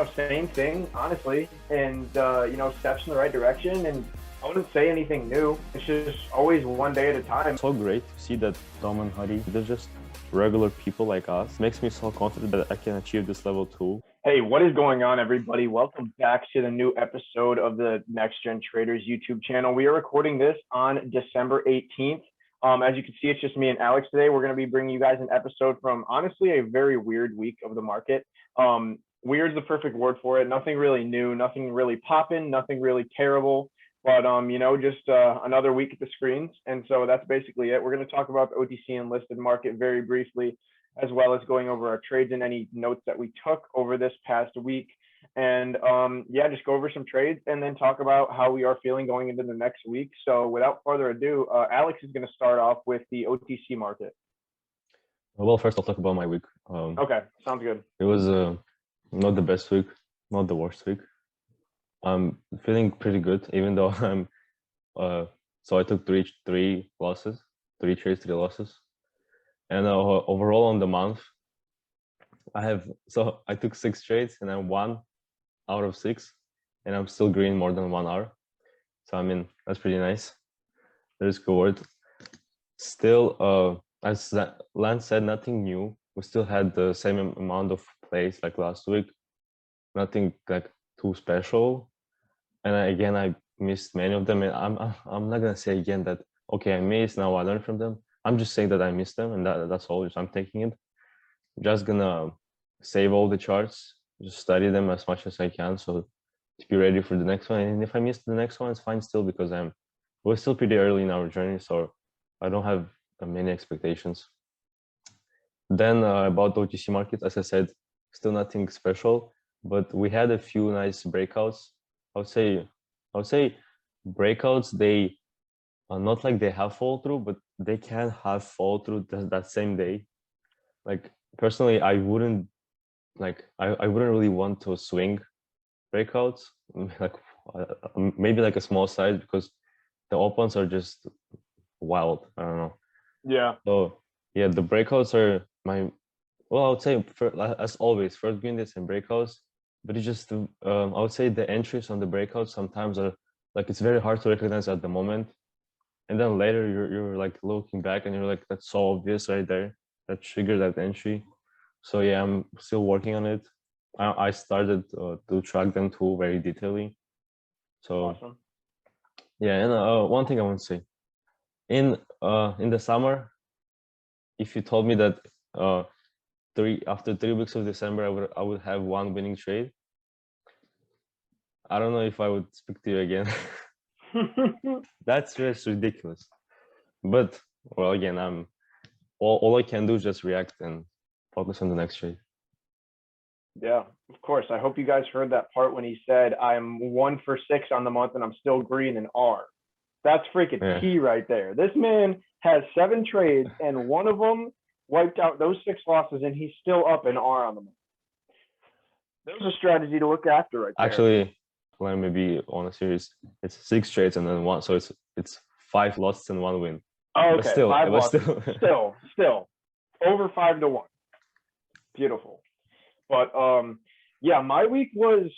same thing, honestly, and steps in the right direction. And I wouldn't say anything new. It's just always one day at a time. So great to see that Dom and Hadi, they're just regular people like us. Makes me so confident that I can achieve this level too. Hey, what is going on, everybody? Welcome back to the new episode of the Next Gen Traders YouTube channel. We are recording this on December 18th. As you can see, it's just me and Alex today. We're going to be bringing you guys an episode from, honestly, a very weird week of the market. Weird is the perfect word for it. Nothing really new, nothing really popping, nothing really terrible. But, just another week at the screens. And so that's basically it. We're going to talk about the OTC and listed market very briefly, as well as going over our trades and any notes that we took over this past week. And just go over some trades and then talk about how we are feeling going into the next week. So without further ado, Alex is going to start off with the OTC market. Well, first I'll talk about my week. Okay, sounds good. It was not the best week, not the worst week. I'm feeling pretty good, even though I'm. So I took three losses, 3 trades, 3 losses, and overall on the month, I took 6 trades and I won out of 6, and I'm still green more than 1 hour. So I mean that's pretty nice. That is good. Still, as Lance said, nothing new. We still had the same amount of plays like last week. Nothing like too special. And I missed many of them. And I'm not gonna say again that okay, I missed, now I learned from them. I'm just saying that I missed them, and that's all. I'm taking it. Just gonna save all the charts, just study them as much as I can, so to be ready for the next one. And if I miss the next one, it's fine still, because we're still pretty early in our journey, so I don't have many expectations. Then about the OTC market, as I said, still nothing special, but we had a few nice breakouts. I would say breakouts, they are not like they have fall through, but they can have fall through that same day. Like personally, I wouldn't really want to swing breakouts, like maybe like a small size, because the opens are just wild. I don't know. Yeah. So yeah, the breakouts are I would say as always, first green days and breakouts. But it's just I would say the entries on the breakouts sometimes are like, it's very hard to recognize at the moment, and then later you're like looking back and you're like, that's so obvious right there, that triggered that entry. So yeah, I'm still working on it. I started to track them too very detailedly. So awesome. Yeah, and one thing I want to say, in the summer, if you told me that after 3 weeks of December I would have 1 winning trade, I don't know if I would speak to you again. That's just ridiculous. But well, again, all I can do is just react and focus on the next trade. Yeah, of course. I hope you guys heard that part when he said I'm 1 for 6 on the month and I'm still green in R. That's freaking key right there. This man has 7 trades and one of them wiped out those 6 losses, and he's still up in R on the month. There's a strategy to look after right there. Actually, let me be on a series. It's 6 trades and then 1, so it's 5 losses and 1 win. Oh, okay, 5 losses. Still over 5 to 1. Beautiful. But my week was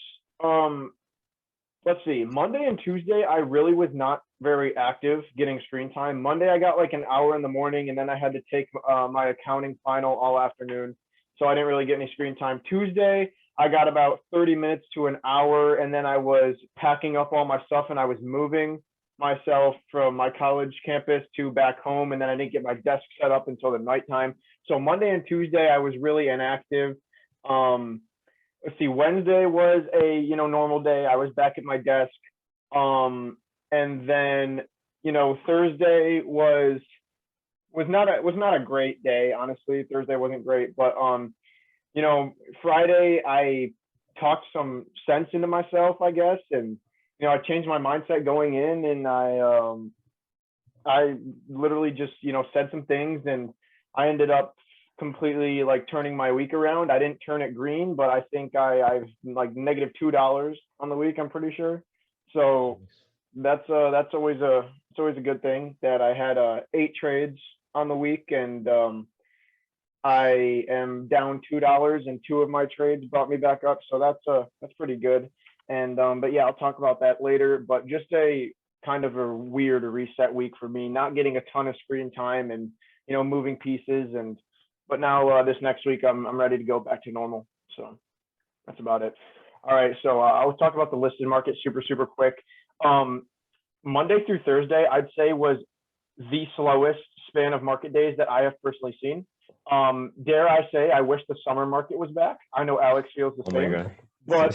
let's see, Monday and Tuesday I really was not very active getting screen time. Monday I got like an hour in the morning, and then I had to take my accounting final all afternoon, so I didn't really get any screen time. Tuesday I got about 30 minutes to an hour, and then I was packing up all my stuff and I was moving myself from my college campus to back home, and then I didn't get my desk set up until the nighttime. So Monday and Tuesday I was really inactive. Let's see, Wednesday was a normal day. I was back at my desk. And then Thursday was not a great day, honestly. Thursday wasn't great, but Friday I talked some sense into myself, I guess, and I changed my mindset going in, and I literally just said some things, and I ended up completely like turning my week around. I didn't turn it green, but I think I've like negative $2 on the week, I'm pretty sure. So that's always a good thing that I had 8 trades on the week, and I am down $2 and two of my trades brought me back up. So that's pretty good. And but yeah, I'll talk about that later. But just a kind of a weird reset week for me, not getting a ton of screen time and moving pieces. And but now this next week I'm ready to go back to normal. So that's about it. All right, so I'll talk about the listed market super quick. Monday through Thursday, I'd say was the slowest span of market days that I have personally seen. Dare I say, I wish the summer market was back. I know Alex feels the same. God. But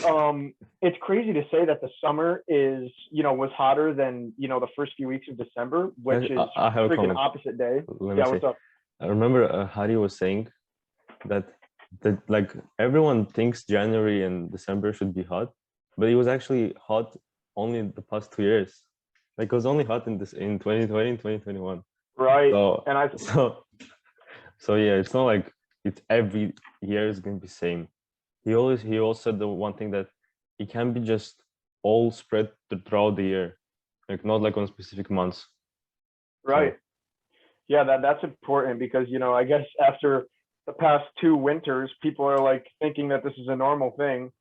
it's crazy to say that the summer is, was hotter than, the first few weeks of December, which is I have a freaking comment. opposite day. Let me Yeah, say. what's up? I remember Hari was saying that like everyone thinks January and December should be hot, but it was actually hot only the past 2 years. Like it was only hot in 2020 and 2021. Right. So And so yeah, it's not like it's every year is gonna be same. He also said the one thing that it can be just all spread throughout the year, like not like on specific months. right. So, Yeah, that's important because, I guess after the past two winters, people are like thinking that this is a normal thing,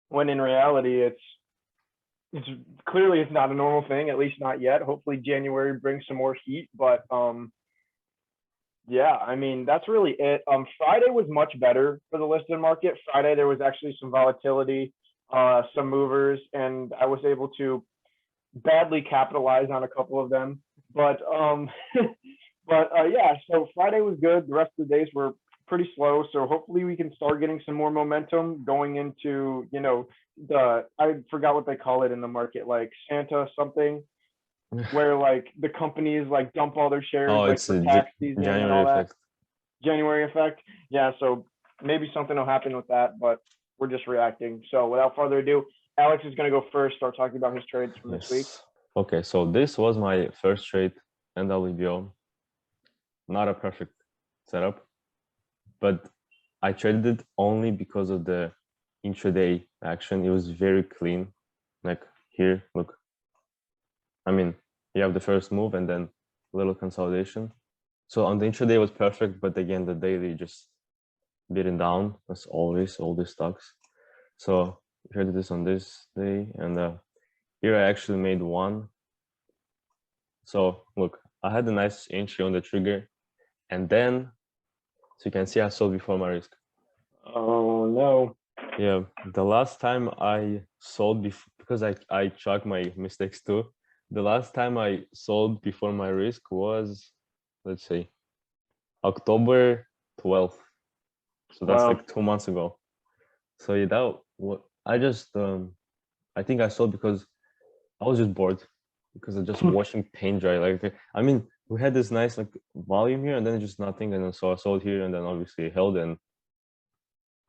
when in reality it's clearly it's not a normal thing, at least not yet. Hopefully January brings some more heat, but yeah, I mean that's really it. Friday was much better for the listed market. Friday there was actually some volatility, some movers, and I was able to badly capitalize on a couple of them. But but yeah, so Friday was good. The rest of the days were pretty slow. So hopefully we can start getting some more momentum going into, I forgot what they call it in the market, like Santa something, where like the companies like dump all their shares like it's for a tax season and January all that. effect. January effect. Yeah, so maybe something will happen with that, but we're just reacting. So without further ado, Alex is going to go first, start talking about his trades from this week. Okay, so this was my first trade, NWBO. Not a perfect setup, but I traded it only because of the intraday action. It was very clean. Like here, look. I mean, you have the first move and then a little consolidation. So on the intraday it was perfect, but again, the daily just beaten down as always, all these stocks. So I traded this on this day, and here I actually made one. So look, I had a nice entry on the trigger, and then, so you can see I sold before my risk. Oh no. Yeah, the last time I sold because I track my mistakes too. The last time I sold before my risk was, let's say, October 12th. So that's Wow. like 2 months ago. So yeah, I just I think I sold because I was just bored, because of just watching paint dry. Like I mean, we had this nice like volume here, and then just nothing, and then so I sold here, and then obviously held. And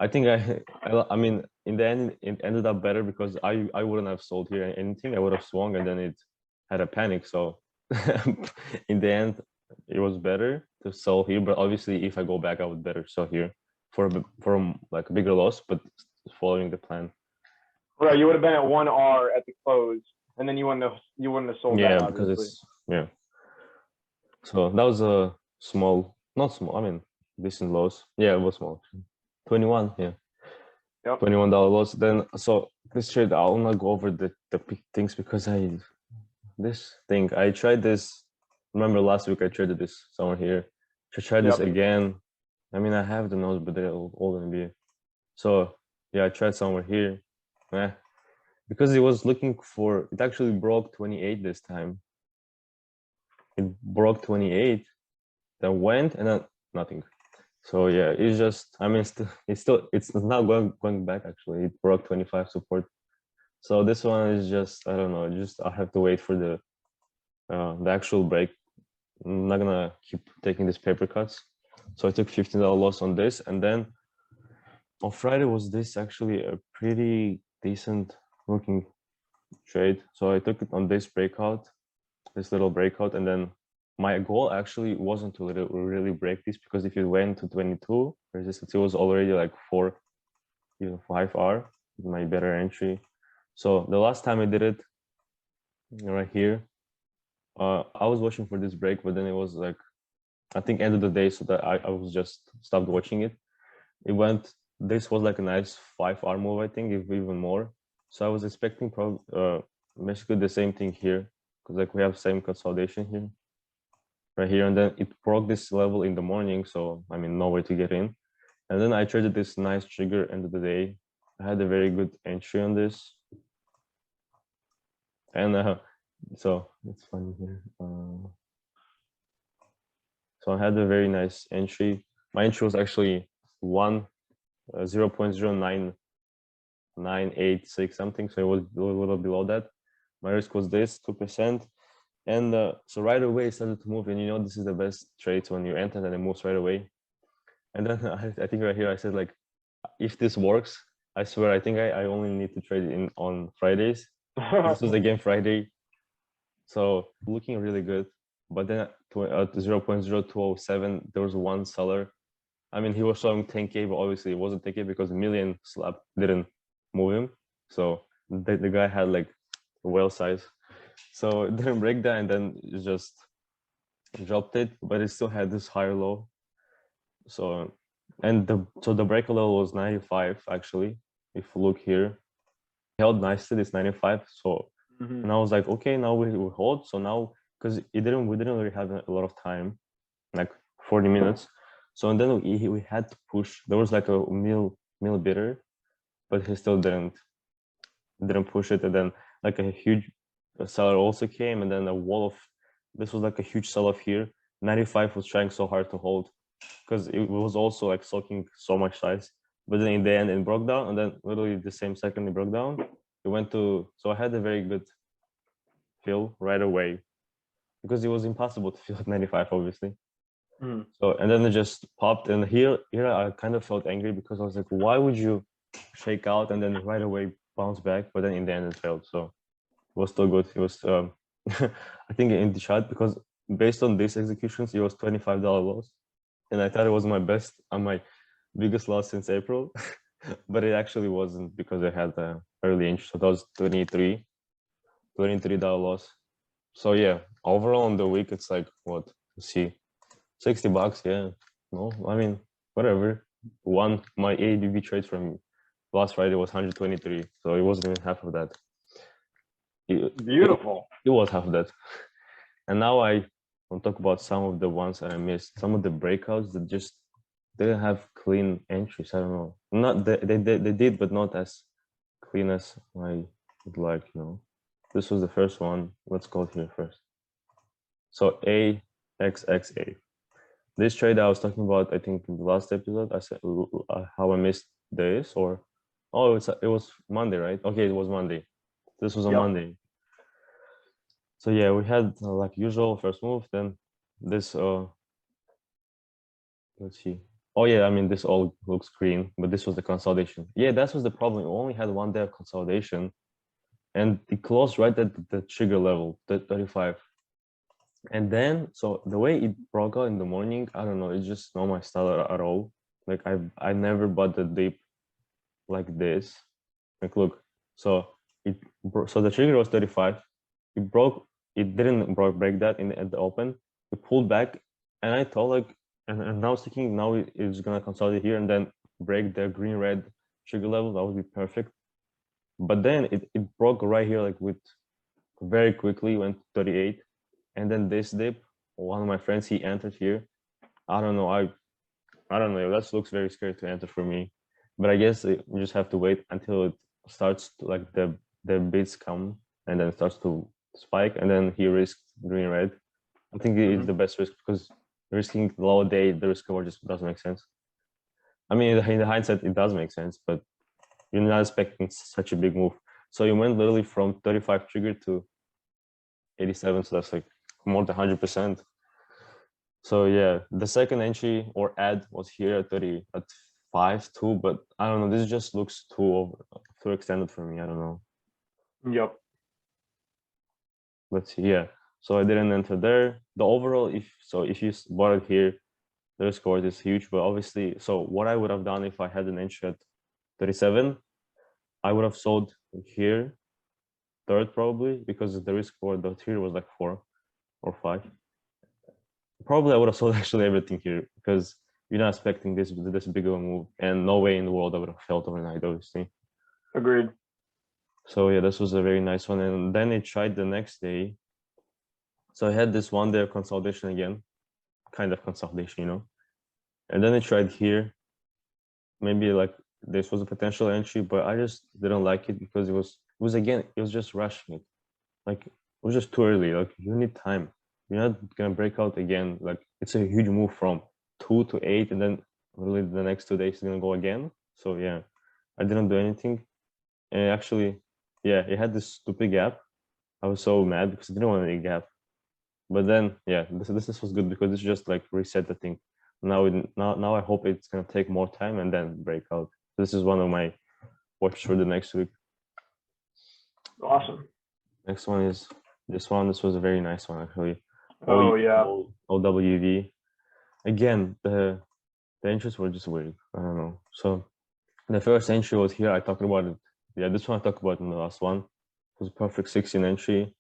I think I mean, in the end it ended up better because I wouldn't have sold here anything. I would have swung, and then it had a panic. So in the end it was better to sell here, but obviously if I go back I would better sell here for like a bigger loss, but following the plan. Right, you would have been at 1R at the close, and then you wouldn't have sold that, obviously. Because it's so that was a not small, I mean decent loss. Yeah, it was small. 21, yeah. Yep. $21 loss. Then so this trade, I'll not go over the big things because I tried this. Remember last week I traded this somewhere here. To try this again. I mean I have the notes, but they're all gonna be. So yeah, I tried somewhere here. Because it was looking for, it actually broke 28 this time. It broke 28, then went, and then nothing. So yeah, it's just, I mean, it's not going back actually. It broke 25 support. So this one is just, I don't know, just I have to wait for the actual break. I'm not gonna keep taking these paper cuts. So I took $15 loss on this, and then on Friday was this actually a pretty decent looking trade. So I took it on this little breakout, and then my goal actually wasn't to really break this, because if it went to 22 resistance, it was already like 5R, my better entry. So the last time I did it, right here, I was watching for this break, but then it was like I think end of the day, so that I was just stopped watching it. It went. This was like a nice 5-hour move, I think, if even more. So I was expecting probably basically the same thing here, because like we have same consolidation here, right here, and then it broke this level in the morning. So I mean, no way to get in. And then I traded this nice trigger end of the day. I had a very good entry on this, and so it's funny here. So I had a very nice entry. My entry was actually 0.0986 something, so it was a little below that. My risk was this 2%, and so right away it started to move. And you know, this is the best trades when you enter and it moves right away. And then I think right here I said, like, if this works, I swear I think I only need to trade it on Fridays. This was again Friday, so looking really good. But then at 0.0207, there was one seller. I mean, he was showing 10K, but obviously it wasn't 10K because the million slab didn't move him. So the guy had like a whale size. So it didn't break that, and then it just dropped it, but it still had this higher low. So, and the break level was 95 actually. If you look here, held nicely this 95. So, and I was like, okay, now we hold. So now, because we didn't really have a lot of time, like 40 minutes. So and then we had to push. There was like a mill bidder, but he still didn't push it. And then like a huge seller also came, and then a wall of this was like a huge sell off here. 95 was trying so hard to hold because it was also like soaking so much size. But then in the end it broke down, and then literally the same second it broke down, it went to. So I had a very good fill right away because it was impossible to fill at 95, obviously. So and then it just popped, and here I kind of felt angry because I was like, why would you shake out and then right away bounce back? But then in the end it failed, so it was still good. It was I think in the chat, because based on these executions it was $25 loss, and I thought it was my best and my biggest loss since April. But it actually wasn't, because I had the early entry, so that was $23 loss. So yeah, overall on the week it's like, what, let's see, $60. Yeah, no, I mean, whatever. My ADB trade from last Friday was 123, so it wasn't even half of that. Beautiful. It was half of that. And now I want to talk about some of the ones that I missed, some of the breakouts that just didn't have clean entries. I don't know, not they did, but not as clean as I would like, you know. This was the first one. Let's go here first. So AXXA. This trade I was talking about, I think in the last episode, I said how I missed this, or it was Monday, right? Okay, it was Monday. This was on Monday. So yeah, we had like usual first move, then this let's see. Oh yeah, I mean, this all looks green, but this was the consolidation. Yeah, that was the problem. We only had one day of consolidation, and it closed right at the trigger level, the 35. And then, so the way it broke out in the morning, I don't know, it's just not my style at all. Like I never bought the dip like this. Like look, so so the trigger was 35. It didn't break that at the open. It pulled back, and I thought like, and now I was thinking now it's gonna consolidate here and then break the green red trigger level. That would be perfect. But then it broke right here, like with very quickly went to 38. And then this dip, one of my friends, he entered here. I don't know. I don't know. That looks very scary to enter for me. But I guess we just have to wait until it starts to, like the bids come and then it starts to spike, and then he risked green red. I think it's the best risk, because risking the lower day, the risk reward just doesn't make sense. I mean, in the hindsight, it does make sense, but you're not expecting such a big move. So you went literally from 35 trigger to 87. So that's like more than 100%. So yeah, the second entry or ad was here at 30 at 5 too, but I don't know. This just looks too extended for me. I don't know. Yep. Let's see. Yeah. So I didn't enter there. The overall, if you bought it here, the risk reward is huge. But obviously, so what I would have done if I had an entry at 37, I would have sold here third probably, because the risk reward here was like 4 or 5. probably I would have sold actually everything here because you're not expecting this big of a move, and no way in the world I would have felt overnight, obviously. Agreed. So yeah, this was a very nice one. And then it tried the next day. So I had this 1 day of consolidation again, kind of consolidation, you know. And then it tried here. Maybe like this was a potential entry, but I just didn't like it because it was just rushing it. Like it was just too early. Like you need time. You're not gonna break out again. Like it's a huge move from 2 to 8, and then really the next 2 days is gonna go again. So yeah, I didn't do anything. And actually, yeah, it had this stupid gap. I was so mad because I didn't want any gap. But then yeah, this was good because it's just like reset the thing. Now I hope it's gonna take more time and then break out. This is one of my watches for the next week. Awesome. Next one is this one. This was a very nice one actually. Oh yeah. OWV. Again, the entries were just weird. I don't know. So the first entry was here. I talked about it. Yeah, this one I talked about in the last one. It was a perfect 16 entry.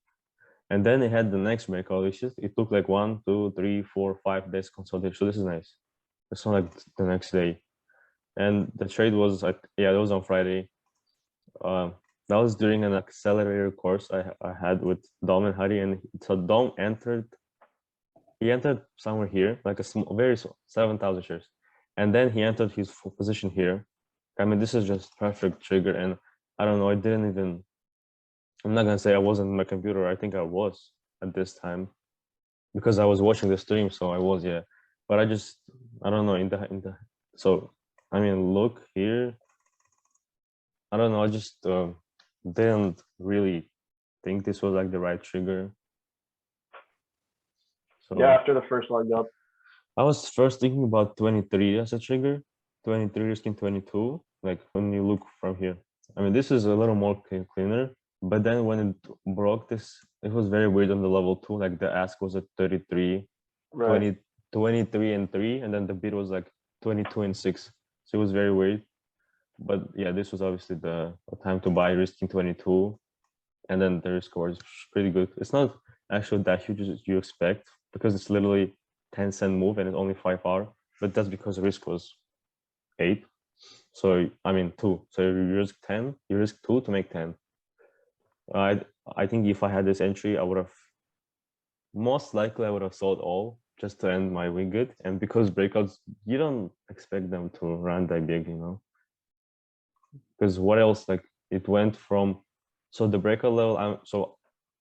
And then it had the next breakout. It took like 1, 2, 3, 4, 5 days consolidation. So this is nice. It's not like the next day. And the trade was it was on Friday. That was during an accelerator course I had with Dom and Hari, and so Dom he entered somewhere here, like a small, very small, 7,000 shares, and then he entered his full position here. I mean, this is just perfect trigger, and I don't know, I'm not gonna say I wasn't on my computer. I think I was at this time because I was watching the stream, so I was, yeah. But I don't know, so I mean, look here. I don't know. I just didn't really think this was like the right trigger. So yeah, after the first leg up, I was first thinking about 23 as a trigger, 23 risking 22. Like when you look from here, I mean, this is a little more cleaner. But then when it broke this, it was very weird on the level 2. Like the ask was at 33, right? 23 and 3, and then the bid was like 22 and 6. So it was very weird. But yeah, this was obviously the time to buy, risking 22, and then the risk was pretty good. It's not actually that huge as you expect because it's literally 10-cent move and it's only 5 hour, but that's because the risk was 8. So I mean 2. So you risk 10, you risk 2 to make 10. I think if I had this entry, I would have most likely sold all just to end my week good. And because breakouts, you don't expect them to run that big, you know. Because what else? Like it went from, so the breakout level.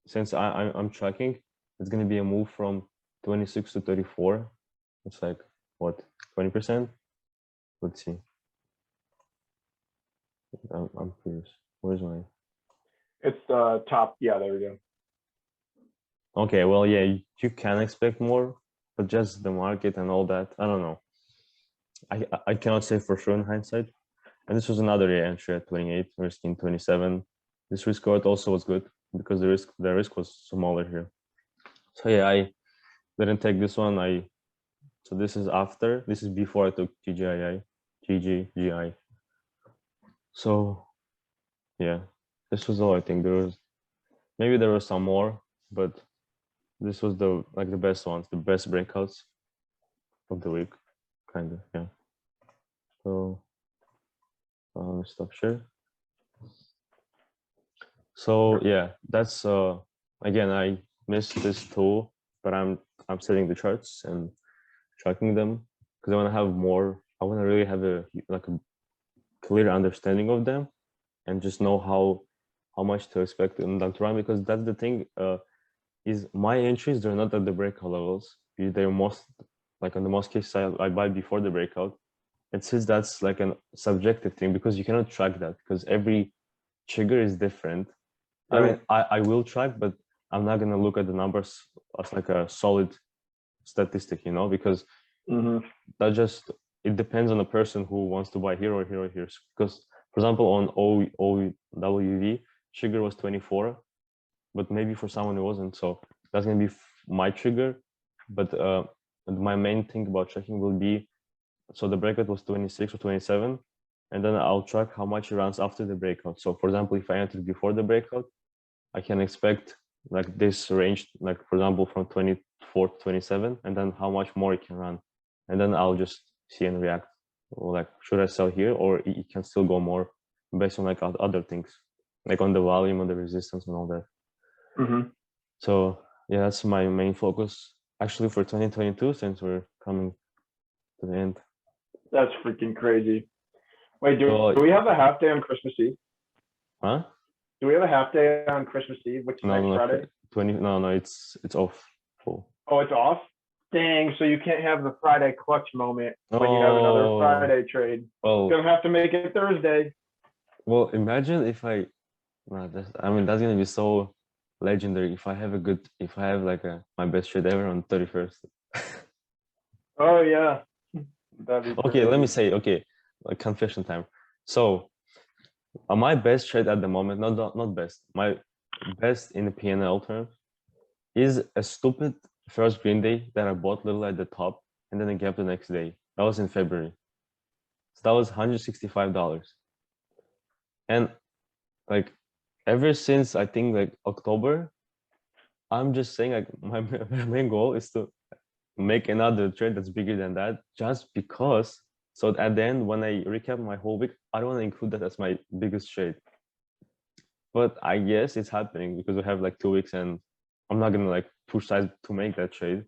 Since I'm tracking, it's gonna be a move from 26 to 34. It's like what, 20%? Let's see. I'm curious. Where's my? It's the top. Yeah, there we go. Okay, well, yeah, you can expect more, but just the market and all that, I don't know. I cannot say for sure in hindsight. And this was another entry at 28, risking 27. This risk reward also was good because the risk was smaller here. So yeah, I didn't take this one. So this is before I took GGI. So yeah, this was all. I think maybe there was some more, but this was the best ones, the best breakouts of the week, kind of, yeah. So stop share. So yeah, that's again, I missed this tool, but I'm setting the charts and tracking them because I want to have more. I want to really have a clear understanding of them and just know how much to expect in that run, because that's the thing. Is my entries, they're not at the breakout levels. They're most on the most cases I buy before the breakout. And since that's like a subjective thing, because you cannot track that because every trigger is different. Right. I mean, I will track, but I'm not gonna look at the numbers as like a solid statistic, you know, because that just, it depends on the person who wants to buy here or here or here. Because for example, on OWV, trigger was 24, but maybe for someone it wasn't. So that's gonna be my trigger. But my main thing about tracking will be, so the breakout was 26 or 27, and then I'll track how much it runs after the breakout. So for example, if I entered before the breakout, I can expect like this range, like for example from 24 to 27, and then how much more it can run, and then I'll just see and react. Or like, should I sell here, or it can still go more based on like other things, like on the volume, on the resistance, and all that. So yeah, that's my main focus actually for 2022, since we're coming to the end. That's freaking crazy. Wait, do So, we have a half day on Christmas Eve? huh? Do we have a half day on Christmas Eve, which is next Friday? 20. No, it's off full. Oh, it's off? Dang, so you can't have the Friday clutch moment when you have another Friday trade. Well, Gonna have to make it Thursday. Well, imagine if I mean, that's gonna be so legendary if I have like my best trade ever on 31st. Oh yeah. Okay, let me say, okay, like confession time. So my best trade at the moment, not best, my best in the P&L terms is a stupid first green day that I bought little at the top and then a gap the next day. That was in February. So that was $165. And like ever since I think like October, I'm just saying like my main goal is to make another trade that's bigger than that, just because. So at the end, when I recap my whole week, I don't want to include that as my biggest trade. But I guess it's happening because we have like 2 weeks, and I'm not gonna like push size to make that trade.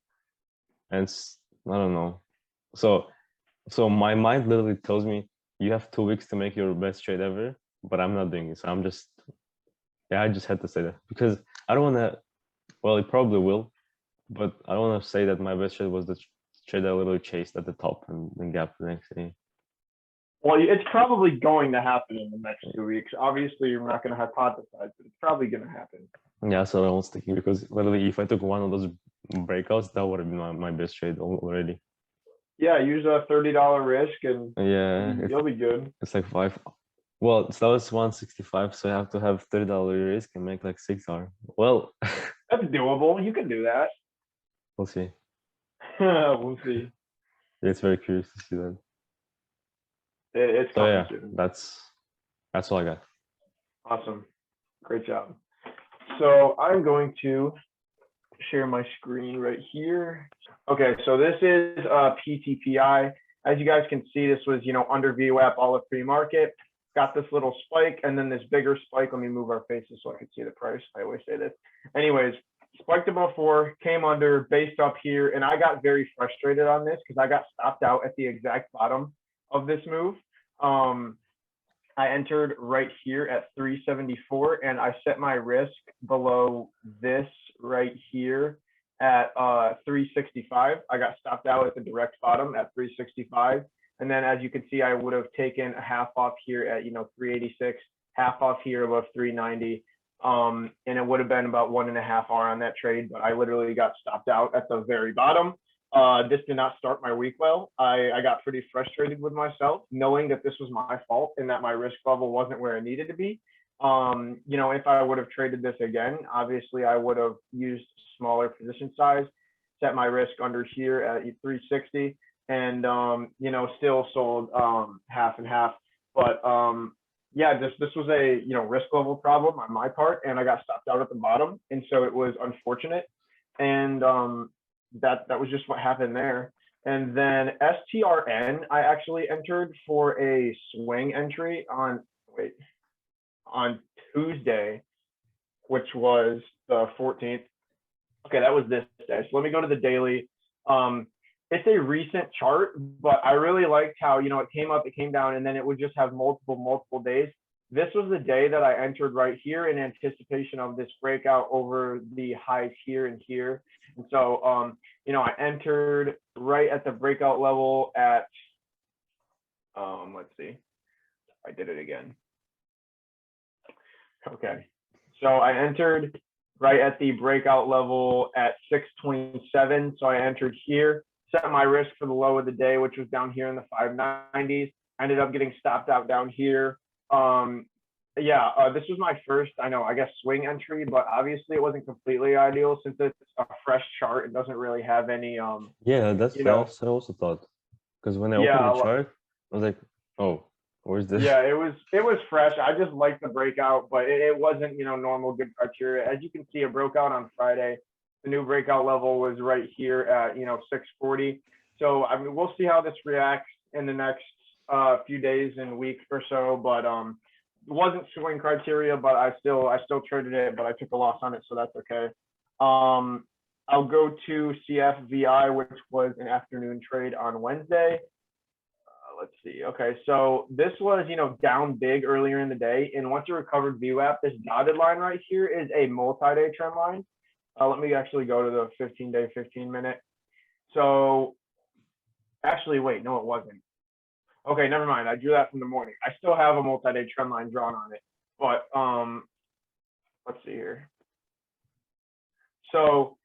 And I don't know. So my mind literally tells me you have 2 weeks to make your best trade ever, but I'm not doing it. So I'm just, yeah, I just had to say that because I don't want to. Well, it probably will, but I don't want to say that my best trade was the trade I literally chased at the top and then gap the next day. Well, it's probably going to happen in the next 2 weeks. Obviously, you're not going to hypothesize, but it's probably going to happen. Yeah, so I was thinking, because literally, if I took one of those breakouts, that would have been my best trade already. Yeah, use a $30 risk, and yeah, you'll be good. It's like 5. Well, so that was 165, so I have to have $30 risk and make like $6. Well, that's doable. You can do that. We'll see. We'll see. It's very curious to see that. It's so yeah, soon. that's all I got. Awesome, great job. So I'm going to share my screen right here. Okay, so this is PTPI. As you guys can see, this was under VWAP all of pre-market. Got this little spike and then this bigger spike. Let me move our faces so I can see the price. I always say this. Anyways, spiked above 4, came under, based up here, and I got very frustrated on this because I got stopped out at the exact bottom of this move. I entered right here at 374, and I set my risk below this right here at 365. I got stopped out at the direct bottom at 365. And then as you can see, I would have taken a half off here at 386, half off here above 390. And it would have been about 1.5 hours on that trade, but I literally got stopped out at the very bottom. This did not start my week well. I got pretty frustrated with myself, knowing that this was my fault and that my risk level wasn't where it needed to be. If I would have traded this again, obviously I would have used smaller position size, set my risk under here at 360, and still sold half and half. But yeah, this was a risk level problem on my part, and I got stopped out at the bottom, and so it was unfortunate. And that was just what happened there. And then STRN, I actually entered for a swing entry on Tuesday, which was the 14th. Okay, that was this day. So let me go to the daily. It's a recent chart, but I really liked how, it came up, it came down, and then it would just have multiple days. This was the day that I entered right here in anticipation of this breakout over the highs here and here. And so, I entered right at the breakout level at, let's see, I did it again. Okay, so I entered right at the breakout level at 627. So I entered here, set my risk for the low of the day, which was down here in the 590s. I ended up getting stopped out down here. This was my first, I guess, swing entry, but obviously it wasn't completely ideal since it's a fresh chart. It doesn't really have any. Yeah, that's what I also thought. Because when I opened the chart, I was like, oh, Where's this? Yeah, it was fresh. I just liked the breakout, but it wasn't, normal good criteria. As you can see, it broke out on Friday. The new breakout level was right here at 640. So I mean, we'll see how this reacts in the next few days and week or so. But it wasn't swing criteria, but I still traded it, but I took a loss on it, so that's okay. I'll go to CFVI, which was an afternoon trade on Wednesday. Let's see. Okay, so this was, down big earlier in the day, and once it recovered VWAP, this dotted line right here is a multi-day trend line. Let me actually go to the 15-day, 15-minute. So actually, wait, no, it wasn't. Okay, never mind. I drew that from the morning. I still have a multi-day trend line drawn on it, but let's see here. So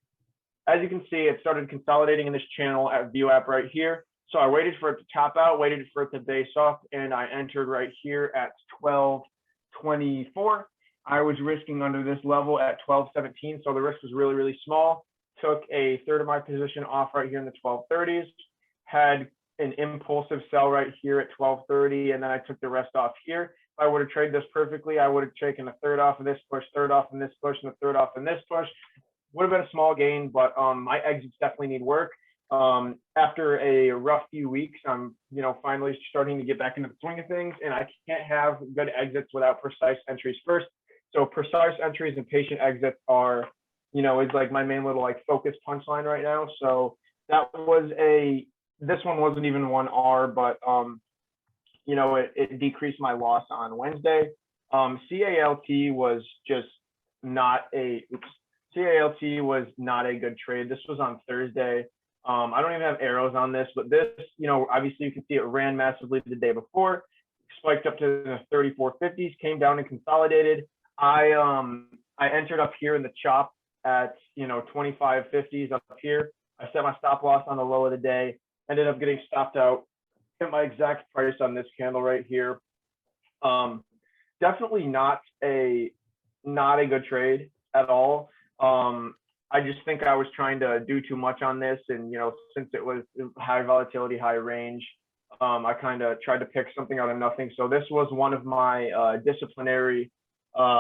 as you can see, it started consolidating in this channel at VWAP right here. So I waited for it to top out, waited for it to base off, and I entered right here at 12.24. I was risking under this level at 12.17, so the risk was really, really small. Took a third of my position off right here in the 12.30s, had an impulsive sell right here at 12.30, and then I took the rest off here. If I would have traded this perfectly, I would have taken a third off of this push, third off in this push, and a third off in this push. Would have been a small gain, but my exits definitely need work. After a rough few weeks, I'm, finally starting to get back into the swing of things, and I can't have good exits without precise entries first. So precise entries and patient exits are, is like my main little focus punchline right now. So that was this one wasn't even 1R, but it decreased my loss on Wednesday. CALT was just not CALT was not a good trade. This was on Thursday. I don't even have arrows on this, but this, obviously you can see it ran massively the day before, spiked up to the 3450s, came down and consolidated. I entered up here in the chop at 2550s up here. I set my stop loss on the low of the day, ended up getting stopped out at my exact price on this candle right here. Definitely not a good trade at all. I just think I was trying to do too much on this, and since it was high volatility, high range, I kind of tried to pick something out of nothing. So this was one of my disciplinary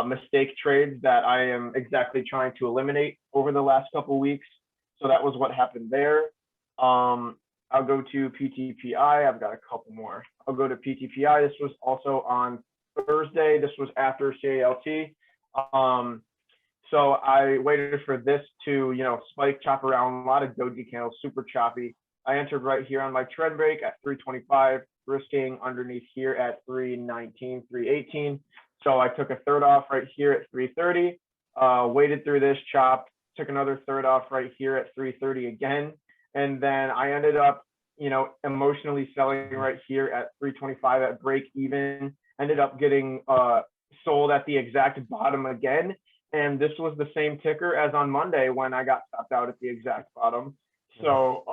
mistake trades that I am exactly trying to eliminate over the last couple of weeks. So that was what happened there. I'll go to PTPI. I've got a couple more. I'll go to PTPI. This was also on Thursday. This was after CALT. So I waited for this to, spike, chop around, a lot of doji candles, super choppy. I entered right here on my trend break at 325, risking underneath here at 319, 318. So I took a third off right here at 330, waited through this chop, took another third off right here at 330 again. And then I ended up, emotionally selling right here at 325 at break even, ended up getting sold at the exact bottom again. And this was the same ticker as on Monday when I got stopped out at the exact bottom. So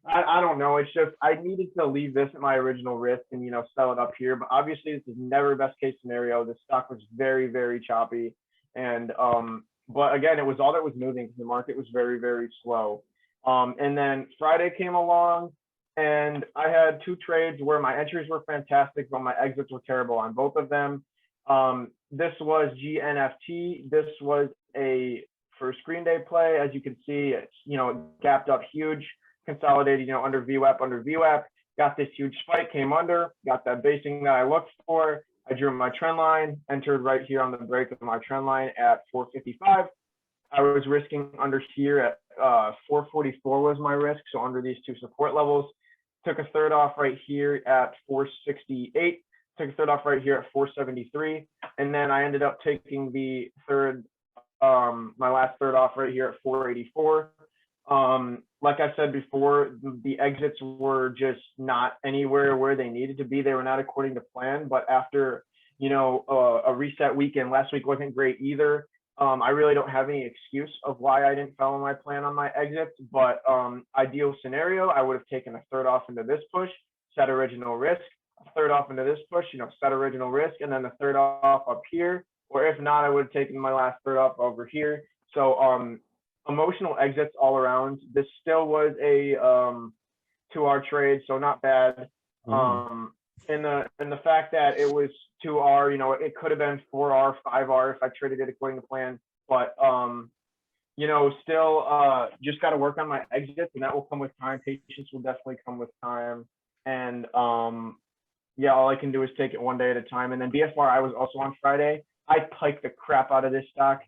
I don't know. It's just I needed to leave this at my original risk and sell it up here. But obviously this is never best case scenario. The stock was very, very choppy. And but again, it was all that was moving because the market was very, very slow. And then Friday came along and I had two trades where my entries were fantastic, but my exits were terrible on both of them. This was GNFT. This was a first screen day play. As you can see, it's, it gapped up huge, consolidated, under VWAP, got this huge spike, came under, got that basing that I looked for. I drew my trend line, entered right here on the break of my trend line at 455. I was risking under here at 444 was my risk. So under these two support levels, took a third off right here at 468. Took a third off right here at 473, and then I ended up taking the third, my last third off right here at 484. Like I said before, the exits were just not anywhere where they needed to be. They were not according to plan. But after a reset weekend, last week wasn't great either. I really don't have any excuse of why I didn't follow my plan on my exits. But ideal scenario, I would have taken a third off into this push, set original risk. Third off into this push, set original risk, and then the third off up here. Or if not, I would have taken my last third off over here. So emotional exits all around. This still was a 2R trade, so not bad. the fact that it was 2R, it could have been 4R, 5R if I traded it according to plan. But still just got to work on my exits, and that will come with time. Patience will definitely come with time. And yeah, all I can do is take it one day at a time. And then BFR, I was also on Friday. I piked the crap out of this stock.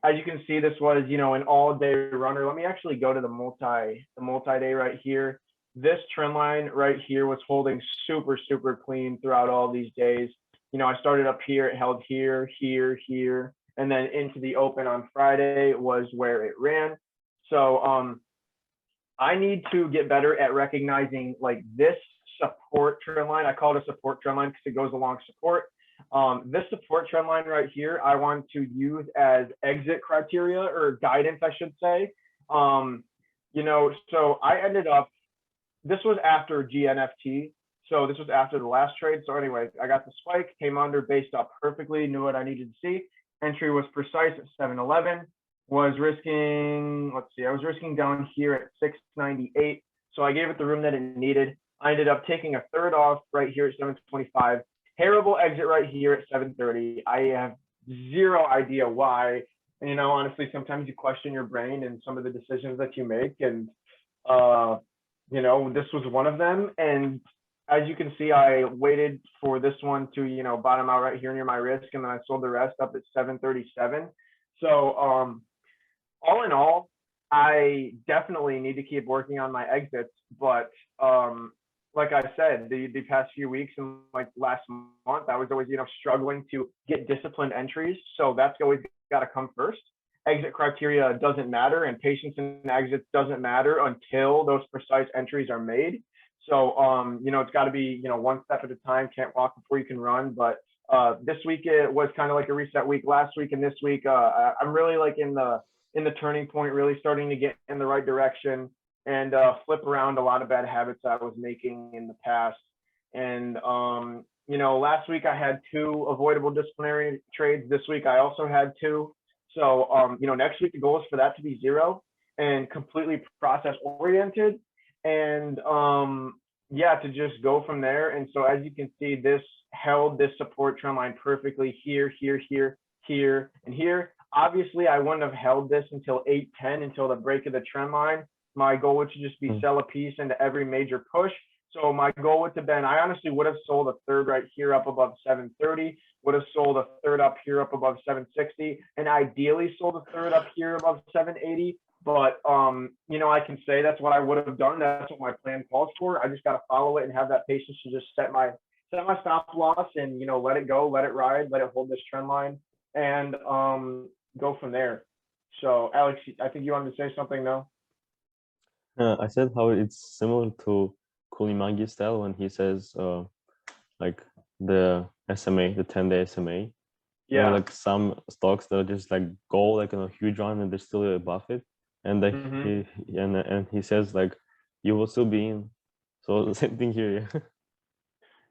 As you can see, this was, an all-day runner. Let me actually go to the multi-day right here. This trend line right here was holding super, super clean throughout all these days. I started up here, it held here, here, here, and then into the open on Friday was where it ran. So I need to get better at recognizing like this support trend line. I call it a support trend line because it goes along support. This support trend line right here, I want to use as exit criteria or guidance, I should say. So I ended up, this was after GNFT. So this was after the last trade. So anyway, I got the spike, came under, based up perfectly, knew what I needed to see. Entry was precise at 711. Was risking, let's see, I was risking down here at 698. So I gave it the room that it needed. I ended up taking a third off right here at 725. Terrible exit right here at 730. I have zero idea why. And, honestly, sometimes you question your brain and some of the decisions that you make. And, this was one of them. And as you can see, I waited for this one to, bottom out right here near my risk. And then I sold the rest up at 737. So all in all, I definitely need to keep working on my exits. But like I said, the past few weeks and like last month, I was always, struggling to get disciplined entries. So that's always got to come first. Exit criteria doesn't matter, and patience in exits doesn't matter until those precise entries are made. So, it's got to be, one step at a time. Can't walk before you can run. But this week it was kind of like a reset week. Last week and this week, I'm really like in the turning point, really starting to get in the right direction and flip around a lot of bad habits I was making in the past. And last week I had 2 avoidable disciplinary trades. This week I also had 2. So next week the goal is for that to be 0 and completely process oriented. And to just go from there. And so as you can see, this held this support trend line perfectly here, here, here, here, and here. Obviously, I wouldn't have held this until 8:10, until the break of the trend line. My goal would just be sell a piece into every major push. So my goal would have been, I honestly would have sold a third right here up above 730, would have sold a third up here up above 760, and ideally sold a third up here above 780. But I can say that's what I would have done. That's what my plan calls for. I just got to follow it and have that patience to just set my stop loss and let it go, let it ride, let it hold this trend line, and go from there. So Alex, I think you wanted to say something, no? I said how it's similar to Kulimagi style when he says like the SMA, the 10-day SMA. Yeah. Like some stocks that just like go like on a huge run and they're still above it. And he says like you will still be in. So the same thing here.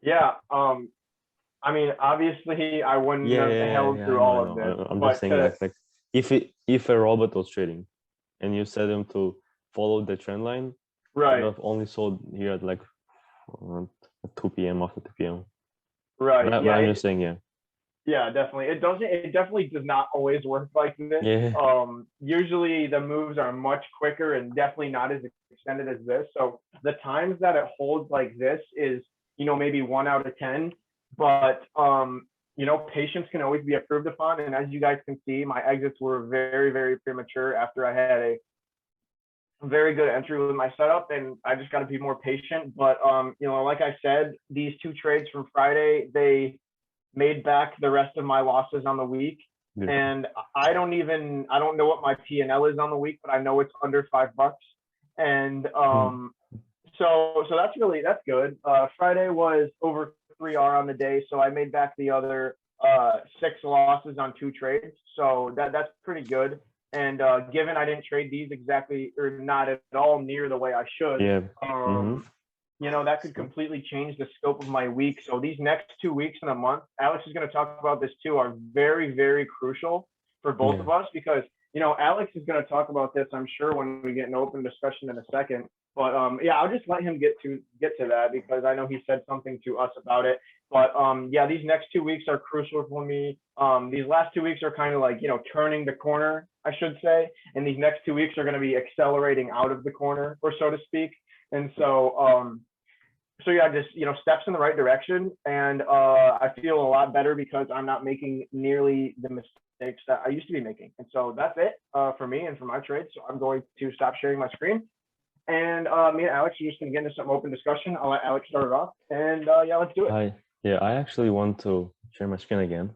Yeah. I mean, obviously I wouldn't have held through all of this. I'm just saying that like if a robot was trading and you set him to follow the trend line, right, you have only sold here at like 2 p.m. after 2 p.m. Right. But I'm just saying, Yeah, definitely. It definitely does not always work like this. Yeah. Usually the moves are much quicker and definitely not as extended as this. So the times that it holds like this is, maybe 1 out of 10. But patience can always be improved upon. And as you guys can see, my exits were very, very premature after I had a very good entry with my setup, and I just got to be more patient. But like I said, these 2 trades from Friday, they made back the rest of my losses on the week. Yeah. And I don't know what my P&L is on the week, but I know it's under $5. And so that's good. Friday was over 3R on the day, so I made back the other 6 losses on 2 trades. So that's pretty good. And given I didn't trade these exactly or not at all near the way I should, that could completely change the scope of my week. So these next 2 weeks in a month, Alex is going to talk about this too, are very, very crucial for both of us, because Alex is going to talk about this, I'm sure, when we get an open discussion in a second. But yeah, I'll just let him get to that because I know he said something to us about it. But yeah, these next 2 weeks are crucial for me. These last 2 weeks are kind of like, turning the corner, I should say. And these next 2 weeks are going to be accelerating out of the corner, or so to speak. And so yeah, just steps in the right direction, and I feel a lot better because I'm not making nearly the mistakes that I used to be making. And so that's it for me and for my trade. So I'm going to stop sharing my screen, and me and Alex are just going to get into some open discussion. I'll let Alex start it off, and yeah, let's do it. I actually want to share my screen again.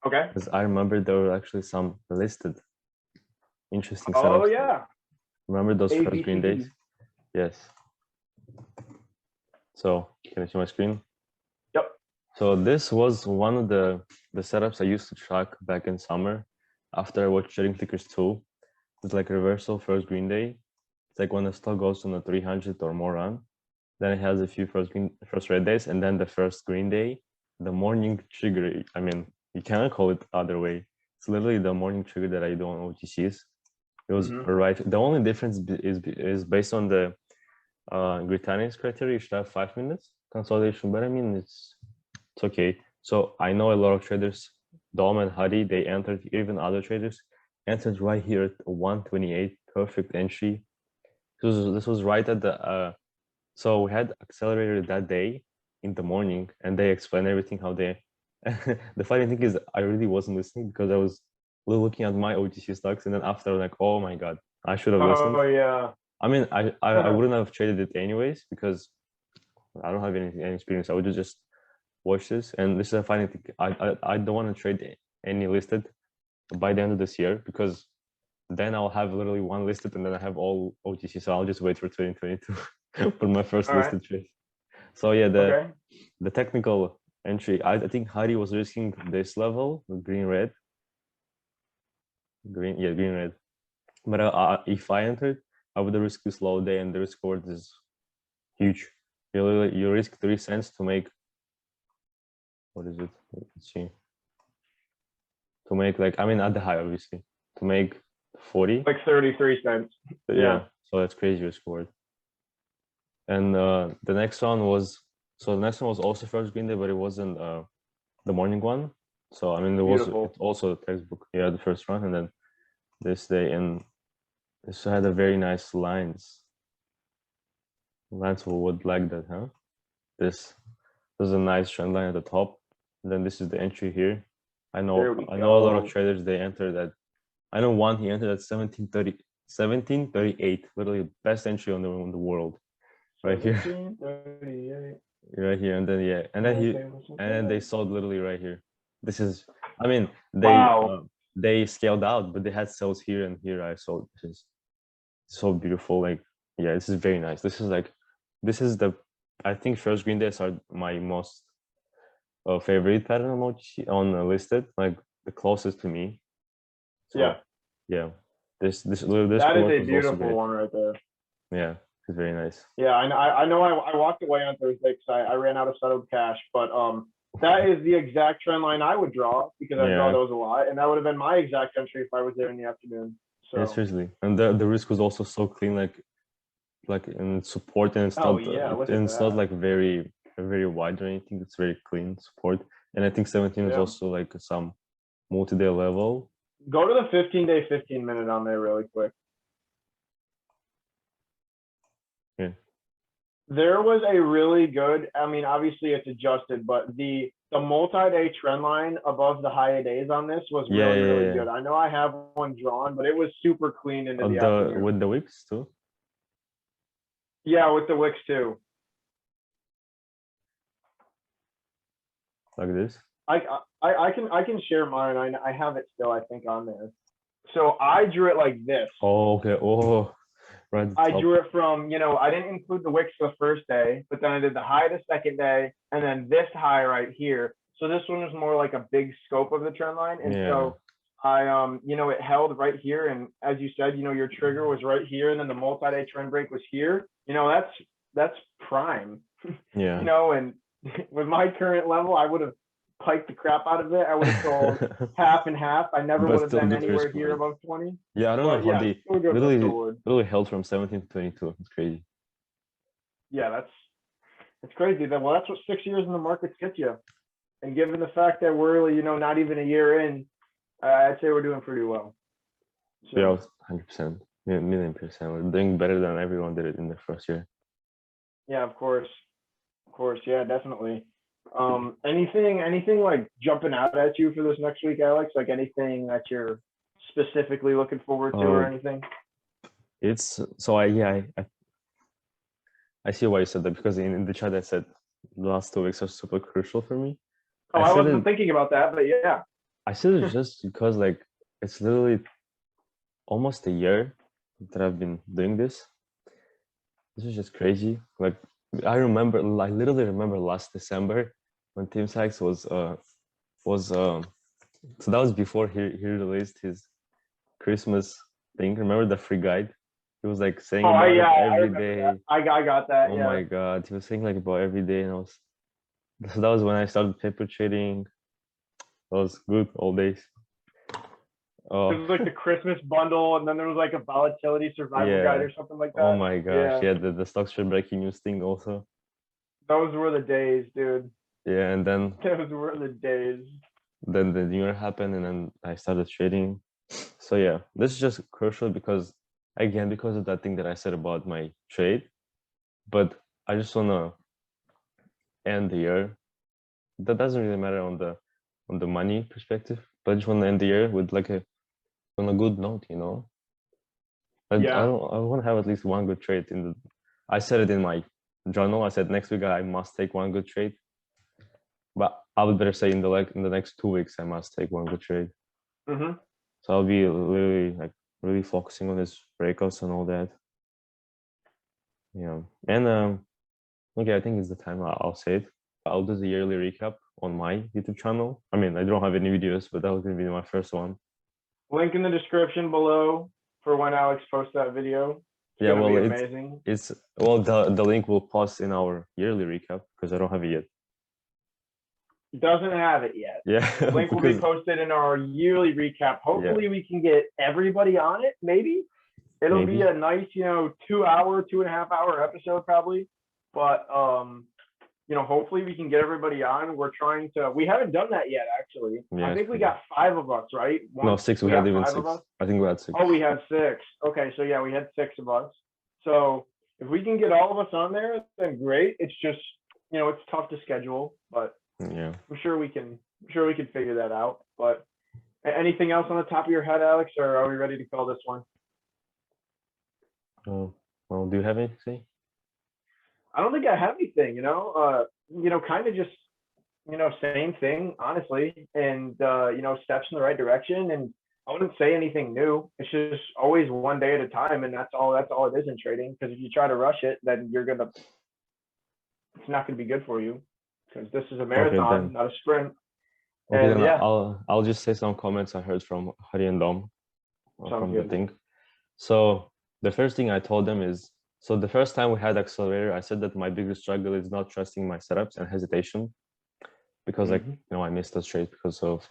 Okay. Because I remember there were actually some listed interesting setups. Oh yeah. Remember those first green days? Yes. So can you see my screen? Yep. So this was one of the setups I used to track back in summer after I watched Trading Tickers 2. It's like reversal first green day. It's like when the stock goes on a 300 or more run, then it has a few first red days, and then the first green day, the morning trigger. I mean, you cannot call it other way. It's literally the morning trigger that I do on OTCs. It was right. The only difference is based on the Britannia's criteria. You should have 5 minutes consolidation, but I mean it's okay. So I know a lot of traders, Dom and Hadi, they entered, even other traders entered right here at 128, perfect entry. This was right at the so we had accelerator that day in the morning, and they explained everything how they the funny thing is I really wasn't listening because I was looking at my OTC stocks, and then after like, oh my god, I should have listened. Oh yeah. I mean, I wouldn't have traded it anyways because I don't have any experience. I would just watch this, and this is a funny thing. I don't want to trade any listed by the end of this year because then I'll have literally one listed, and then I have all OTC. So I'll just wait for 2022 for my first listed trade. So yeah, the technical entry. I think Hari was risking this level, green red. But if I entered, I would risk this low day, and the risk reward is huge. You risk 3 cents to make, what is it? Let's see. To make like, I mean, at the high, obviously, to make 40. Like 33 cents. Yeah. So that's crazy risk reward. And the next one was also first green day, but it wasn't the morning one. So I mean, it's also a textbook. Yeah, the first one, and then this day, and this had a very nice lines. Lines would like that, huh? This is a nice trend line at the top. And then this is the entry here. I know a lot of traders, they enter that. I know one, he entered at 1738, literally best entry on the world. Right here. 1738. Right here, and then they sold literally right here. This is, I mean, they scaled out, but they had sales here and here. I sold. This is so beautiful. Like, yeah, this is very nice. This is I think first green days are my most favorite pattern on listed, like the closest to me. So, yeah. This that is a beautiful one right there. Yeah, it's very nice. Yeah, I know. I walked away on Thursday because I ran out of settled cash, but that is the exact trend line I would draw because I draw those a lot, and that would have been my exact entry if I was there in the afternoon. So. Yeah, seriously, and the risk was also so clean, like in support, and it's not like very wide or anything. It's very clean support, and I think 17 is also like some multi-day level. Go to the 15-day, 15-minute on there really quick. Yeah. There was a really good, I mean, obviously it's adjusted, but the multi-day trend line above the high days on this was really good. I know I have one drawn, but it was super clean into the afternoon. With the wicks too? Yeah, with the wicks too. Like this? I can share mine. I have it still, I think, on there. So I drew it like this. Oh, okay. Oh, right. I drew it from, I didn't include the wicks the first day, but then I did the high the second day, and then this high right here. So this one was more like a big scope of the trend line. And so I, it held right here. And as you said, your trigger was right here, and then the multi-day trend break was here. That's prime. Yeah. And with my current level, I would have piked the crap out of it, I would have sold half and half. I never would But have still been good anywhere risk, here man. above 20. Yeah, I don't know But how yeah, they still good, but literally still would. literally held from 17 to 22. It's crazy. Yeah, that's crazy. Well, that's what 6 years in the markets get you. And given the fact that we're, not even a year in, I'd say we're doing pretty well. So, Yeah, 100%, million%. We're doing better than everyone did it in the first year. yeah, of course, yeah, definitely. Anything like jumping out at you for this next week, Alex? Like anything that you're specifically looking forward to or anything? It's so I see why you said that, because in the chat I said the last 2 weeks are super crucial for me. Oh, I wasn't thinking about that, but yeah. I said it just because like it's literally almost a year that I've been doing this. This is just crazy. Like I literally remember last December when Tim Sykes was so that was before he released his Christmas thing. Remember the free guide? He was like saying about it every day. I got that. Oh my god, he was saying like about every day, and so that was when I started paper trading. That was good old days. Oh, it was like the Christmas bundle, and then there was like a volatility survival guide or something like that. Oh my gosh, yeah, the stocks trade breaking news thing also. Those were the days, dude. Yeah, and then those were the days. Then the new year happened, and then I started trading. So yeah, this is just crucial because of that thing that I said about my trade. But I just wanna end the year. That doesn't really matter on the money perspective, but I just wanna end the year with like on a good note, you know. I want to have at least one good trade I said it in my journal. I said next week I must take one good trade, but I would better say in the next 2 weeks I must take one good trade. Mm-hmm. So I'll be really focusing on his breakouts and all that. Yeah, and okay, I think it's the time I'll say it. I'll do the yearly recap on my YouTube channel. I mean, I don't have any videos, but that was gonna be my first one. Link in the description below for when Alex posts that video. Yeah, well, it's amazing. The link will post in our yearly recap because I don't have it yet. It doesn't have it yet. Yeah, the link will be posted in our yearly recap. Hopefully, we can get everybody on it. Maybe it'll be a nice, 2-hour, 2.5-hour episode probably. But hopefully we can get everybody on. We're trying to. We haven't done that yet, actually. I think we got 5 of us, right? No, 6. We had even 6. I think we had 6. Oh, we had 6. Okay, so yeah, we had 6 of us. So if we can get all of us on there, then great. It's just it's tough to schedule, but yeah, I'm sure we can figure that out. But anything else on the top of your head, Alex, or are we ready to call this one? Well, do you have anything? I don't think I have anything. Kind of just same thing, honestly, and steps in the right direction. And I wouldn't say anything new. It's just always one day at a time, and that's all it is in trading. Because if you try to rush it, then it's not gonna be good for you. Because this is a marathon, not a sprint. Okay, and yeah, I'll just say some comments I heard from Hari and Dom from the thing. So the first thing I told them is, so the first time we had accelerator, I said that my biggest struggle is not trusting my setups and hesitation, because I missed those trades because of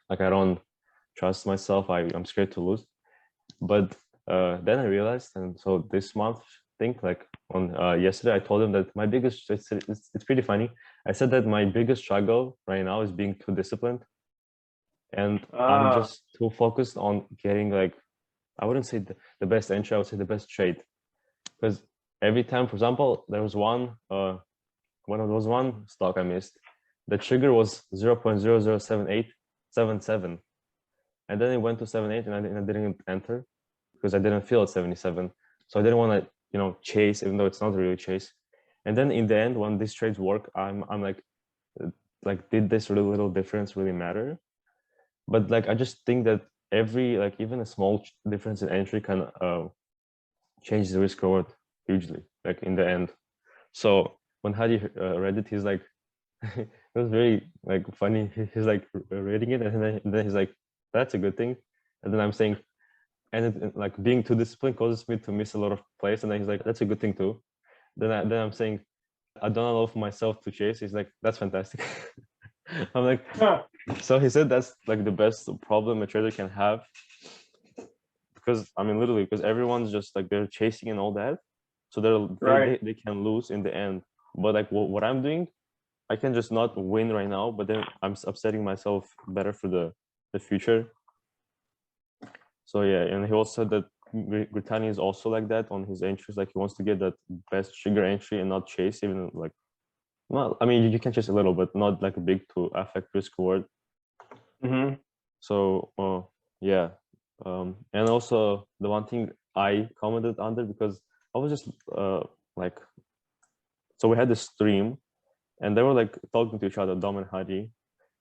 I don't trust myself. I'm scared to lose. But then I realized, and so this month, on yesterday, I told him that my biggest, it's pretty funny. I said that my biggest struggle right now is being too disciplined, and I'm just too focused on getting I wouldn't say the best entry, I would say the best trade. Because every time, for example, there was one stock I missed. The trigger was 0.007877, and then it went to 78, and I didn't enter because I didn't feel at 77. So I didn't want to chase, even though it's not really chase. And then in the end, when these trades work, I'm like did this really little difference really matter? But I just think that every even a small difference in entry can change the risk reward hugely, in the end. So when Hadi read it, he's like, it was very funny. He's reading it, and then he's like, that's a good thing. And then I'm saying, and it, being too disciplined causes me to miss a lot of plays. And then he's like, that's a good thing too. Then I'm saying, I don't allow for myself to chase. He's like, that's fantastic. I'm like, so he said that's like the best problem a trader can have, because I mean literally because everyone's just like they're chasing and all that, so Right. they can lose in the end. But like what I'm doing, I can just not win right now, but then I'm upsetting myself better for the future. So yeah, and he also said that Britannia is also like that on his entries. Like he wants to get that best trigger entry and not chase, even like, well, I mean you can chase a little, but not like a big to affect risk reward. Mm-hmm. So yeah, and also the one thing I commented under, because I was just like, so we had this stream and they were like talking to each other, Dom and Hari,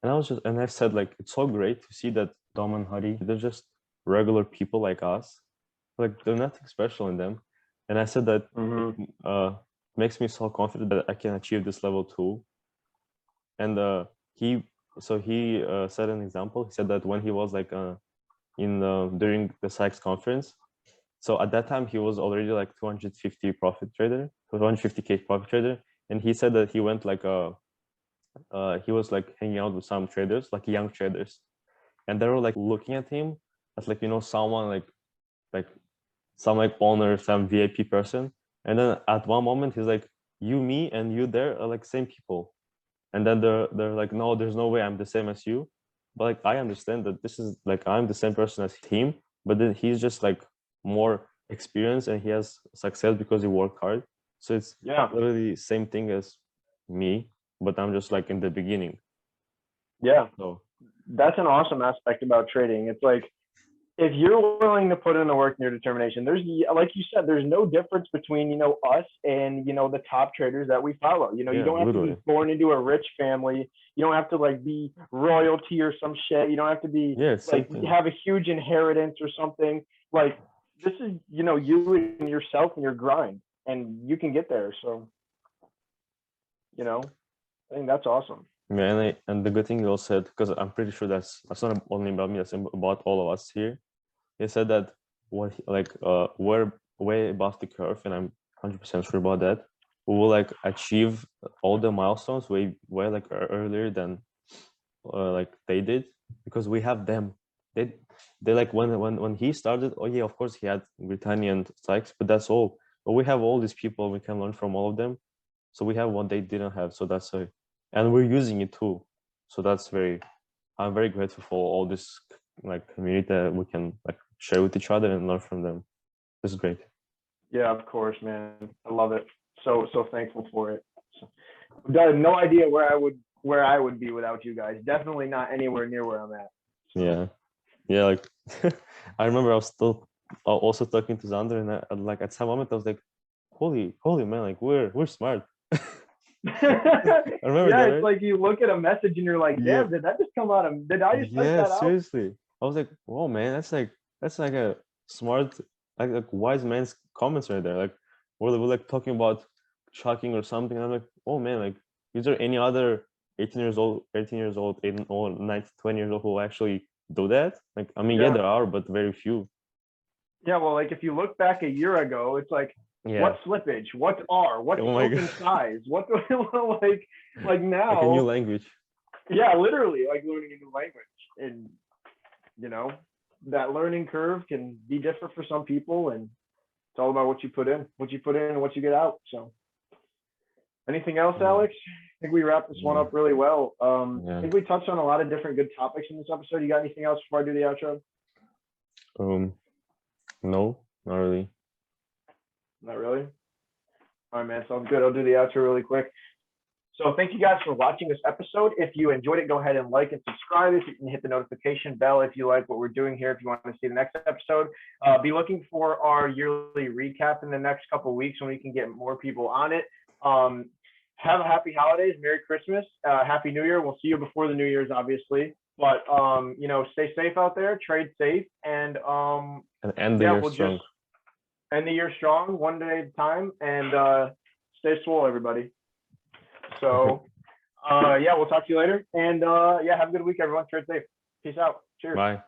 and I said like it's so great to see that Dom and Hari, they're just regular people like us, like there's nothing special in them, and I said that Mm-hmm. it makes me so confident that I can achieve this level too. And he he said an example. He said that when he was like in during the Sykes conference, so at that time he was already like 250 profit trader, 250K profit trader, and he said that he went like he was like hanging out with some traders, like young traders, and they were like looking at him as like, you know, someone like some like owner, some VIP person. And then at one moment he's like, you, me, and you there are like same people. And then they're like, no, there's no way I'm the same as you. But like I understand that this is like I'm the same person as him, but then he's just like more experienced and he has success because he worked hard. So it's Yeah. literally same thing as me, but I'm just like in the beginning. Yeah. So That's an awesome aspect about trading. It's like if you're willing to put in the work and your determination, there's like you said, there's no difference between us and the top traders that we follow. You yeah, don't have to literally. be born into a rich family. You don't have to like be royalty or some shit. You don't have to be Yeah, same like thing. have a huge inheritance or something. Like this is you and yourself and your grind, and you can get there. So I think that's awesome. Yeah, and the good thing you also said, because I'm pretty sure that's not only about me, that's about all of us here. He said that we're way above the curve, and I'm 100% sure about that. We will like achieve all the milestones way like earlier than like they did, because we have them. They they like when he started. Oh yeah, of course he had Britannia and Sykes, but that's all. But we have all these people. We can learn from all of them. So we have what they didn't have. So that's a, and we're using it too. So that's very. I'm very grateful for all this like community that we can like share with each other and learn from them. This is great. Yeah, of course, man. I love it. So thankful for it. So, I have no idea where I would be without you guys. Definitely not anywhere near where I'm at. So. Yeah, yeah. Like I remember I was still also talking to Xander, and like at some moment I was like, holy man, like we're smart. I remember Yeah, that, it's right? like you look at a message and you're like, Yeah, damn, did that just come out of? Did I just type yeah. that out? Seriously, I was like, whoa, man, that's like a smart, like wise man's comments right there. Like we're like talking about shocking or something. And I'm like, oh man, like is there any other 18 years old, 18 or 19, 20 years old who actually do that? Like, I mean, yeah, Yeah. there are, but very few. Yeah, well, like if you look back a year ago, it's like Yeah. what's slippage, what's R, what's Oh my token god. size, what like Like a new now, language. yeah, literally like learning a new language, and you know that learning curve can be different for some people, and it's all about what you put in, and what you get out. So, anything else, Yeah. Alex? I think we wrapped this one Yeah. up really well. I Yeah. think we touched on a lot of different good topics in this episode. You got anything else before I do the outro? No, not really. Not really. All right, man. Sounds good. I'll do the outro really quick. So thank you guys for watching this episode. If you enjoyed it, go ahead and like and subscribe. If you can hit the notification bell if you like what we're doing here. If you want to see the next episode, be looking for our yearly recap in the next couple of weeks when we can get more people on it. Have a happy holidays, Merry Christmas, Happy New Year. We'll see you before the New Year's, obviously. But stay safe out there, trade safe, and And end the yeah, year we'll strong. just end the year strong, one day at a time, and stay swole, everybody. So, yeah, we'll talk to you later. And yeah, have a good week, everyone. Trade safe. Peace out. Cheers. Bye.